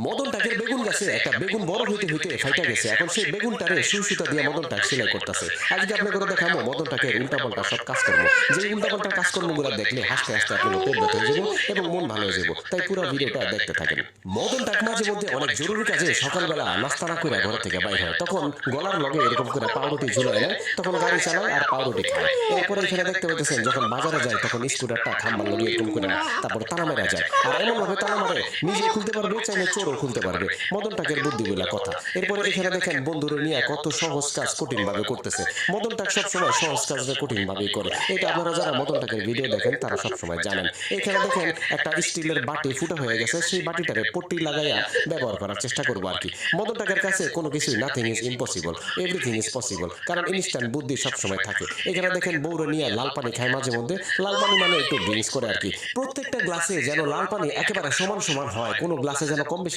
মদন টাকের বেগুন গাছে একটা বেগুন বড় হইতে হইতে ফাইটা গেছে। এখন সেই বেগুনটারে সুই সুতা দিয়ে মদন টাক সেলাই করতেছে। আজকে আপনাকে করে দেখাবো মদন টাকের উল্টাপাল্টা সব কাজকর্ম। যে উল্টাপাল্টা কাজকর্মগুলো দেখলে হাসতে হাসতে আপনার পেট ব্যথা হয়ে যাবো এবং মন ভালো হয়ে যাবো। তাই পুরো ভিডিওটা দেখতে থাকেন। মদন টাক মাঝে মধ্যে অনেক জরুরি কাজে সকালবেলা নাস্তা না করে ঘর থেকে বাইর হয়। তখন গলার লগে এরকম করে পাউরুটি ঝুলায় নেয়, তখন গাড়ি চালায় আর পাউরুটি খায়। এরপরে এখানে দেখতে পাইতেছেন যখন বাজারে যায় তখন স্কুটারটা খাম্বার লগে এরকম করে তারপর তালা মেরা যায়। আর এমন ভাবে তালা মারে নিজে খুলতে পারবে, চাইলে চোরও খুলতে পারবে। মদন টাকের বুদ্ধিগুলা কথা। এরপরে এখানে দেখেন বন্ধুরে নিয়ে কত সহজ কাজ কঠিন ভাবে করতেছে। মদন টাক সবসময় সহজ কাজটা কঠিন ভাবেই করে। এটা আপনারা যারা মদন টাকের ভিডিও দেখেন তারা সবসময় জানেন। এখানে দেখেন একটা স্টিলের বাটি ফুটা হয়ে গেছে, সেই বাটিটারে পট্টি লাগাইয়া ব্যবহার করার চেষ্টা করবো আর কি। মদন টাকের কাছে কোনো কিছুই nothing is impossible, everything is possible, কারণ ইনস্ট্যান্ট বুদ্ধি সবসময় থাকে। এখানে দেখেন বউরে নিয়ে লাল পানি খায় মাঝে মধ্যে। লাল পানি মানে একটু ড্রিঙ্কস করে আর কি। প্রত্যেকটা গ্লাসে যেন লাল পানি একেবারে সমান সমান হয়, কোনো গ্লাসে যেন কম বেশি